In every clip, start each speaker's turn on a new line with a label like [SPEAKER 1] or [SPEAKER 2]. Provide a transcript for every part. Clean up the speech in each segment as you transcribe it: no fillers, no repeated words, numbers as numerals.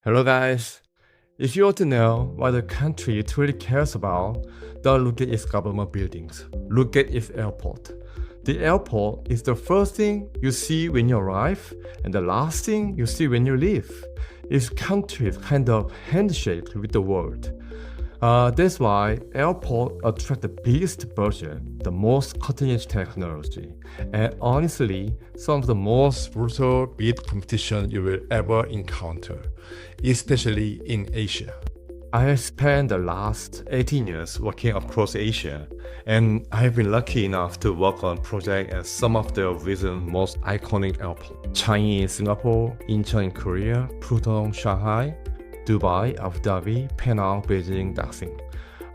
[SPEAKER 1] Hello guys. If you want to know what the country truly cares about, don't look at its government buildings. Look at its airport. The airport is the first thing you see when you arrive and the last thing you see when you leave. Its country's kind of handshake with the world. That's why airport attract the biggest budget, the most cutting-edge technology, and honestly, some of the most brutal bid competition you will ever encounter, especially in Asia. I have spent the last 18 years working across Asia, and I have been lucky enough to work on projects at some of the recent most iconic airports: Changi in Singapore, Incheon in Korea, Pudong, Shanghai, Dubai, Abu Dhabi, Penang, Beijing, Daxing.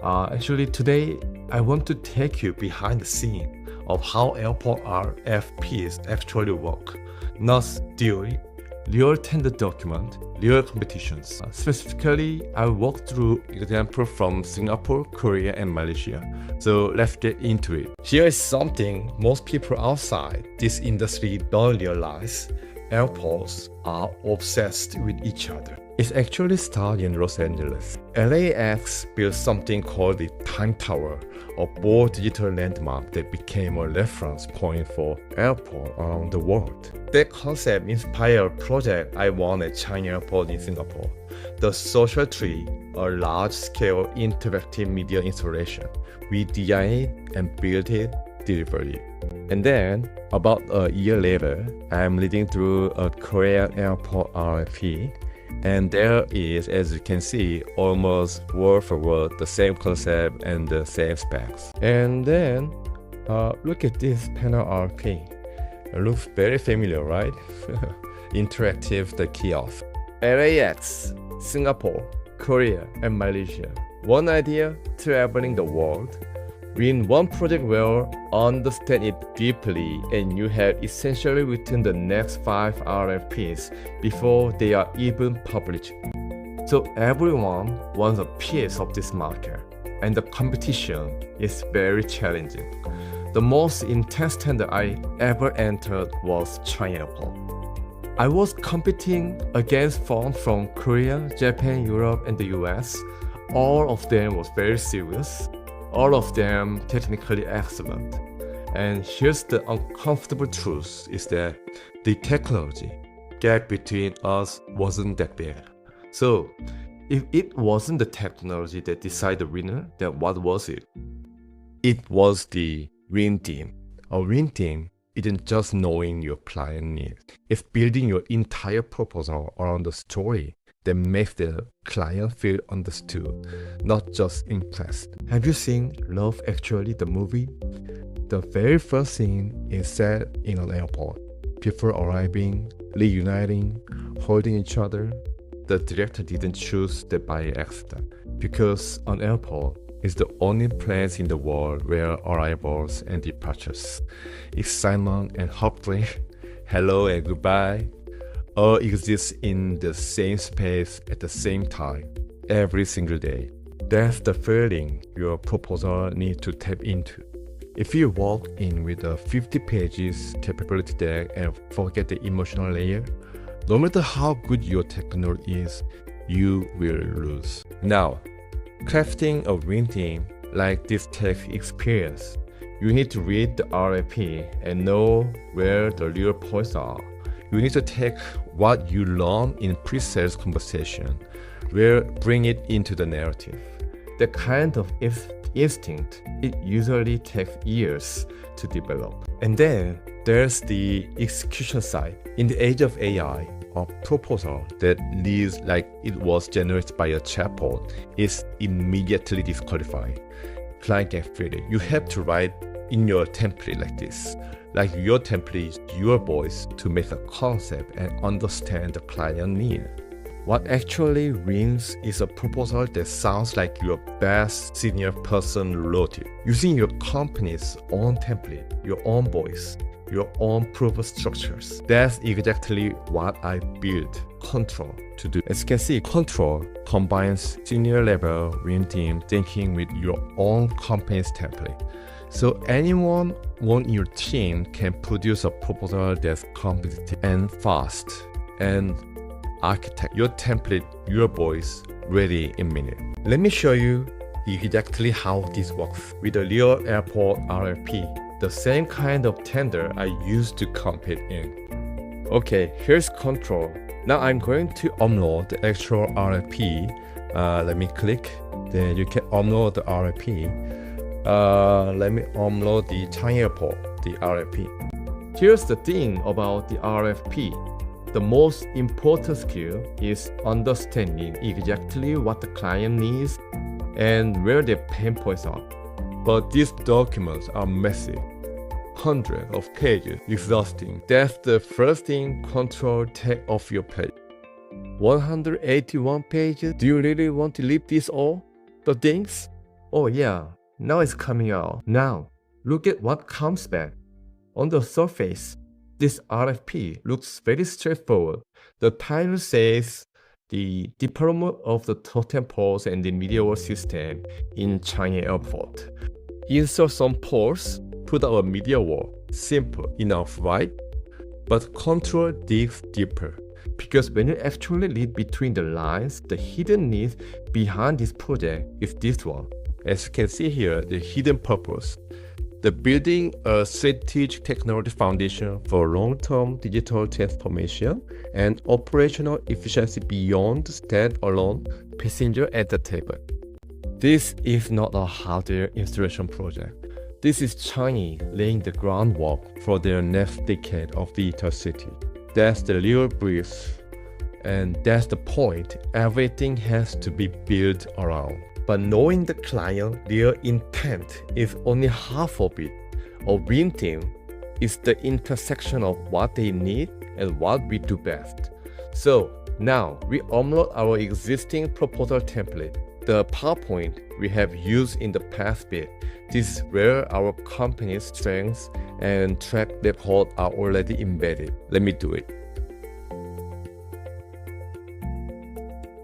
[SPEAKER 1] Actually, today I want to take you behind the scene of how airport RFPs actually work. Not theory, real tender document, real competitions. Specifically, I walk through example from Singapore, Korea, and Malaysia. So let's get into it. Here is something most people outside this industry don't realize. Airports are obsessed with each other. It actually started in Los Angeles. LAX built something called the Time Tower, a bold digital landmark that became a reference point for airports around the world. That concept inspired a project I won at Changi Airport in Singapore, the Social Tree, a large-scale interactive media installation. We designed it and built it, delivered it. And then, about a year later, I'm leading through a Korean airport RFP, and there is, as you can see, almost word for word the same concept and the same specs. And then, look at this panel RFP. It looks very familiar, right? Interactive, the kiosk. LAX, Singapore, Korea, and Malaysia. One idea, traveling the world. Win one project well, understand it deeply, and you have essentially written the next 5 RFPs before they are even published. So everyone wants a piece of this market, and the competition is very challenging. The most intense tender I ever entered was Changi Airport. I was competing against firms from Korea, Japan, Europe, and the US. All of them was very serious. All of them technically excellent. And here's the uncomfortable truth is that the technology gap between us wasn't that big. So if it wasn't the technology that decided the winner, then what was it? It was the win team. A win team isn't just knowing your client needs. It's building your entire proposal around the story that makes the client feel understood, not just impressed. Have you seen Love Actually, the movie? The very first scene is set in an airport. People arriving, reuniting, holding each other. The director didn't choose that by accident, because an airport is the only place in the world where arrivals and departures, excitement and heartbreak, hello and goodbye, all exist in the same space at the same time, every single day. That's the feeling your proposal needs to tap into. If you walk in with a 50 pages capability deck and forget the emotional layer, no matter how good your technology is, you will lose. Now, crafting a win team like this takes experience. You need to read the RFP and know where the real points are. You need to take what you learn in pre-sales conversation, bring it into the narrative. The kind of instinct, it usually takes years to develop. And then there's the execution side. In the age of AI, a proposal that reads like it was generated by a chatbot is immediately disqualified. Client can feel it. You have to write in your template like this. Like your template is your voice to make a concept and understand the client need. What actually wins is a proposal that sounds like your best senior person wrote it, using your company's own template, your own voice, your own proof structures. That's exactly what I built Contrl to do. As you can see, Contrl combines senior level win team thinking with your own company's template. So anyone on your team can produce a proposal that's competitive and fast. And architect your template, your voice ready in a minute. Let me show you exactly how this works with the real airport RFP, the same kind of tender I used to compete in. Okay, here's Control. Now I'm going to upload the actual RFP. Let me click, then you can upload the RFP. Let me upload the China Airport, the RFP. Here's the thing about the RFP. The most important skill is understanding exactly what the client needs and where their pain points are. But these documents are massive, hundreds of pages, exhausting. That's the first thing Control take off your plate. 181 pages? Do you really want to leave this all? The things? Oh yeah, now it's coming out. Now, look at what comes back. On the surface, this RFP looks very straightforward. The title says the deployment of the totem poles and the media system in China Airport. Insert some poles, put out a media wall. Simple enough, right? But Control digs deeper. Because when you actually read between the lines, the hidden need behind this project is this one. As you can see here, the hidden purpose. The building a strategic technology foundation for long-term digital transformation and operational efficiency beyond standalone passenger entertainment. This is not a hardware installation project. This is China laying the groundwork for their next decade of digital city. That's the real brief, and that's the point. Everything has to be built around. But knowing the client, their intent is only half of it. A win team is the intersection of what they need and what we do best. So now we upload our existing proposal template, the PowerPoint we have used in the past bit. This is where our company's strengths and track record are already embedded. Let me do it.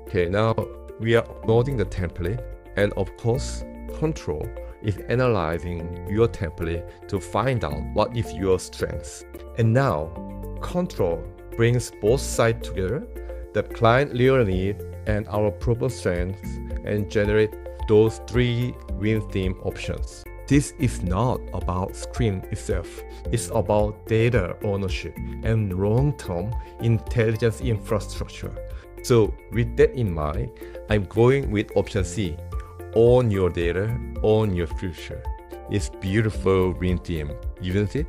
[SPEAKER 1] Okay, now we are uploading the template, and of course, Control is analyzing your template to find out what is your strengths. And now, Control brings both sides together, the client real need and our proven strengths, and generate those three win theme options. This is not about screen itself. It's about data ownership and long-term intelligence infrastructure. So with that in mind, I'm going with option C. Own your data, own your future. It's beautiful win theme, isn't it?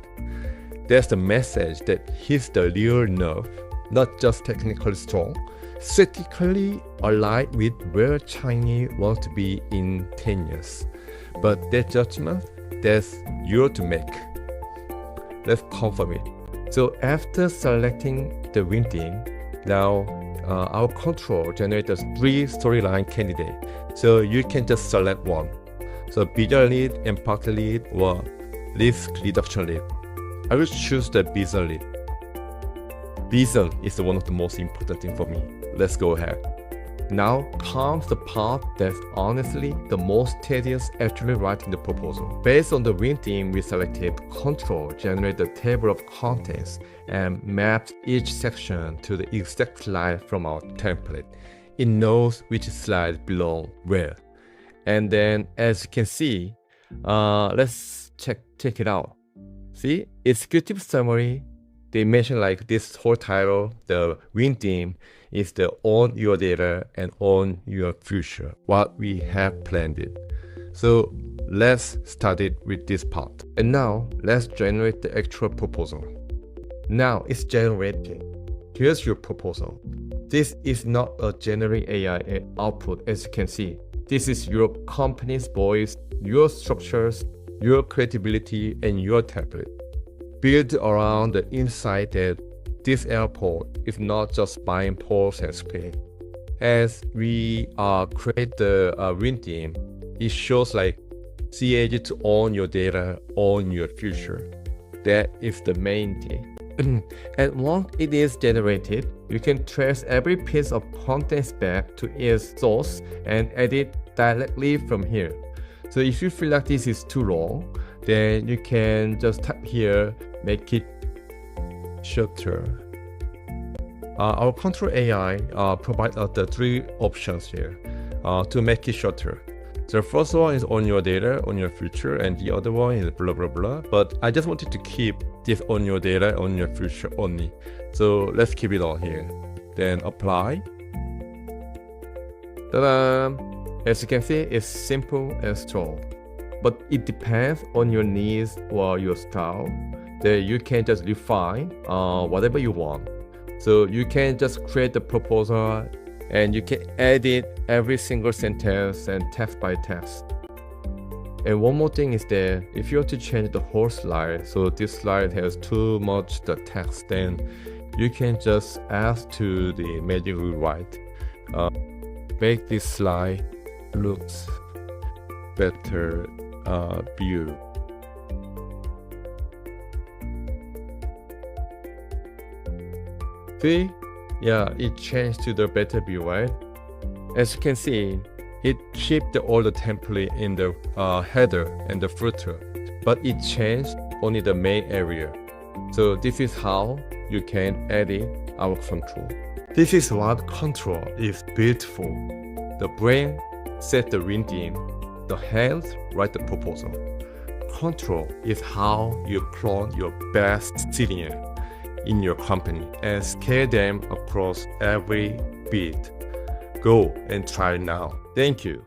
[SPEAKER 1] That's the message that hits the real nerve, not just technically strong, strategically aligned with where China wants to be in 10 years. But that judgment, that's yours to make. Let's confirm it. So after selecting the win theme, now our Control generates 3 storyline candidates. So you can just select one. So visual lead, impact lead, or risk reduction lead. I will choose the visual lead. Visual is one of the most important things for me. Let's go ahead. Now comes the part that's honestly the most tedious, actually writing the proposal. Based on the win theme we selected, Control generates the table of contents and maps each section to the exact slide from our template. It knows which slide belong where. And then as you can see, let's check it out. See, executive summary, they mention like this whole title, the win theme is the own your data and own your future, what we have planned it. So let's start it with this part. And now let's generate the actual proposal. Now it's generated. Here's your proposal. This is not a generic AI output, as you can see. This is your company's voice, your structures, your credibility, and your template. Built around the insight that this airport is not just buying poles and screen. As we create the win theme, it shows like CAG to own your data, own your future. That is the main thing. And once it is generated, you can trace every piece of content back to its source and edit directly from here. So if you feel like this is too long, then you can just tap here, make it shorter. Our Contrl AI provides us the three options here to make it shorter. The first one is on your data, on your future, and the other one is blah blah blah. But I just wanted to keep this on your data, on your future only. So let's keep it all here. Then apply. Ta-da! As you can see, it's simple and strong. But it depends on your needs or your style. That you can just refine whatever you want. So you can just create the proposal and you can edit every single sentence and text by text. And one more thing is that if you want to change the whole slide, so this slide has too much the text, then you can just ask to the magic rewrite. Make this slide looks better view. See? Yeah, it changed to the better view, right? As you can see, it shipped all the template in the header and the footer, but it changed only the main area. So this is how you can edit our control. This is what Contrl is built for. The brain set the reading, the hands write the proposal. Contrl is how you clone your best senior in your company and scale them across every bit. Go and try now. Thank you.